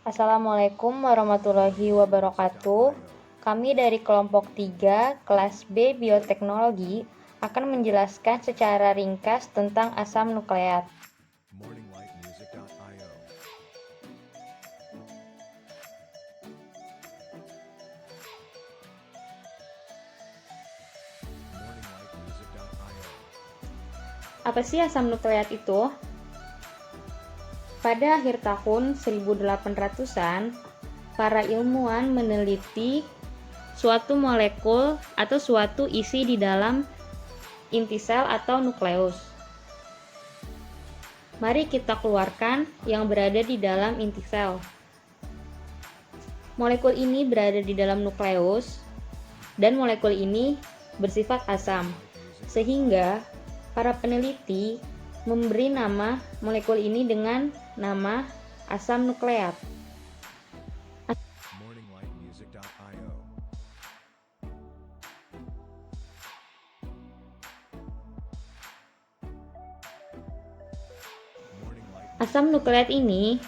Assalamualaikum warahmatullahi wabarakatuh. Kami dari kelompok 3, kelas B Bioteknologi, akan menjelaskan secara ringkas tentang asam nukleat. Apa sih asam nukleat itu? Pada akhir tahun 1800-an, para ilmuwan meneliti suatu molekul atau suatu isi di dalam inti sel atau nukleus. Mari kita keluarkan yang berada di dalam inti sel. Molekul ini berada di dalam nukleus, dan molekul ini bersifat asam, sehingga para peneliti memberi nama molekul ini dengan nama asam nukleat. Asam nukleat ini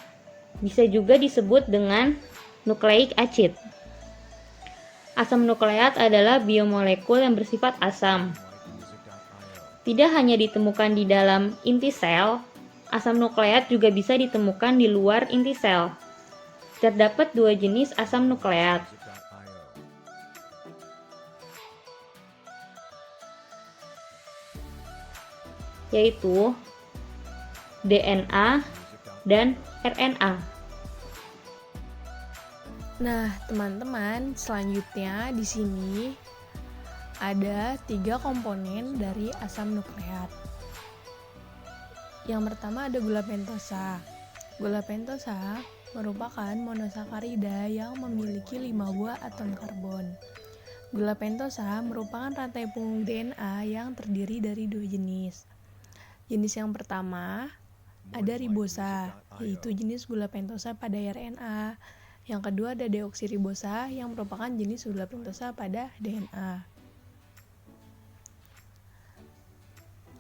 bisa juga disebut dengan nucleic acid. Asam nukleat adalah biomolekul yang bersifat asam. Tidak hanya ditemukan di dalam inti sel, asam nukleat juga bisa ditemukan di luar inti sel. Terdapat dua jenis asam nukleat, yaitu DNA dan RNA. Nah, teman-teman, selanjutnya di sini ada 3 komponen dari asam nukleat. Yang pertama ada gula pentosa. Gula pentosa merupakan monosakarida yang memiliki 5 buah atom karbon. Gula pentosa merupakan rantai punggung DNA yang terdiri dari 2 jenis. Jenis yang pertama ada ribosa, yaitu jenis gula pentosa pada RNA. Yang kedua ada deoksiribosa yang merupakan jenis gula pentosa pada DNA.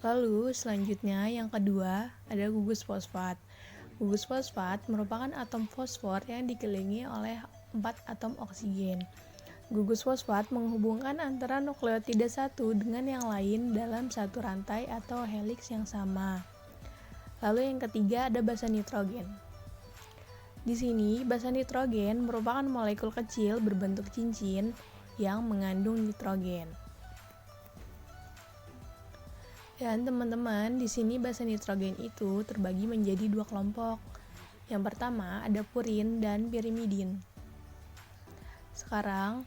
Lalu selanjutnya yang kedua ada gugus fosfat. Gugus fosfat merupakan atom fosfor yang dikelilingi oleh 4 atom oksigen. Gugus fosfat menghubungkan antara nukleotida satu dengan yang lain dalam satu rantai atau heliks yang sama. Lalu yang ketiga ada basa nitrogen. Di sini basa nitrogen merupakan molekul kecil berbentuk cincin yang mengandung nitrogen. Dan teman-teman, di sini basa nitrogen itu terbagi menjadi 2 kelompok. Yang pertama ada purin dan pirimidin. Sekarang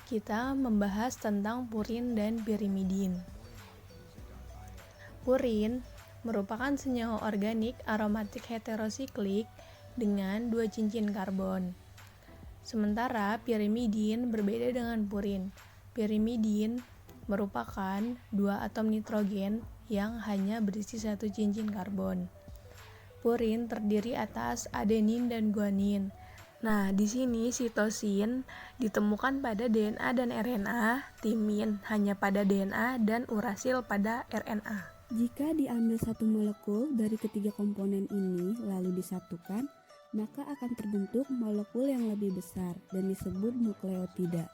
kita membahas tentang purin dan pirimidin. Purin merupakan senyawa organik aromatik heterosiklik dengan 2 cincin karbon. Sementara pirimidin berbeda dengan purin. Pirimidin merupakan 2 atom nitrogen yang hanya berisi 1 cincin karbon. Purin terdiri atas adenin dan guanin. Nah, di sini sitosin ditemukan pada DNA dan RNA, timin hanya pada DNA dan urasil pada RNA. Jika diambil satu molekul dari ketiga komponen ini lalu disatukan, maka akan terbentuk molekul yang lebih besar dan disebut nukleotida.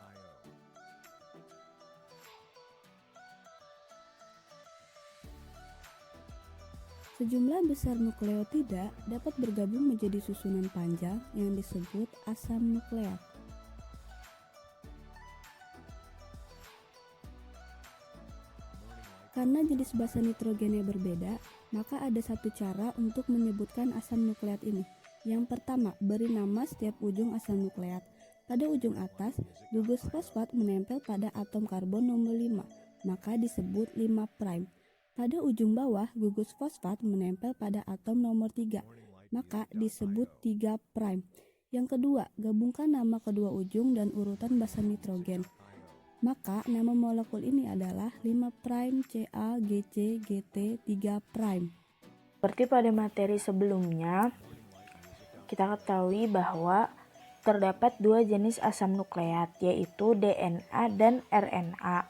Sejumlah besar nukleotida dapat bergabung menjadi susunan panjang yang disebut asam nukleat. Karena jenis basa nitrogennya berbeda, maka ada satu cara untuk menyebutkan asam nukleat ini. Yang pertama, beri nama setiap ujung asam nukleat. Pada ujung atas, gugus fosfat menempel pada atom karbon nomor 5, maka disebut 5'. Pada ujung bawah, gugus fosfat menempel pada atom nomor 3, maka disebut 3'. Yang kedua, gabungkan nama kedua ujung dan urutan basa nitrogen. Maka nama molekul ini adalah 5' CaGC-GT3'. Seperti pada materi sebelumnya, kita ketahui bahwa terdapat 2 jenis asam nukleat, yaitu DNA dan RNA.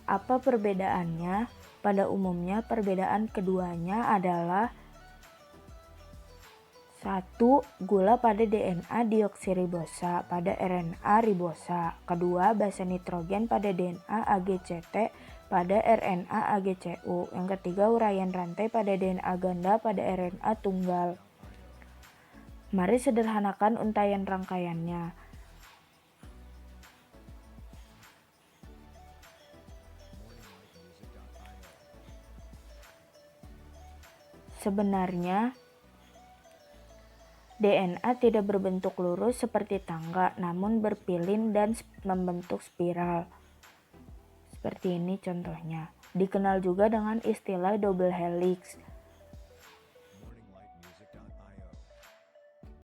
Apa perbedaannya? Pada umumnya perbedaan keduanya adalah 1. Gula pada DNA deoksiribosa pada RNA ribosa. Kedua, basa nitrogen pada DNA AGCT pada RNA AGCU. Yang ketiga, uraian rantai pada DNA ganda pada RNA tunggal. Mari sederhanakan untaian rangkaiannya. Sebenarnya, DNA tidak berbentuk lurus seperti tangga, namun berpilin dan membentuk spiral. Seperti ini contohnya. Dikenal juga dengan istilah double helix.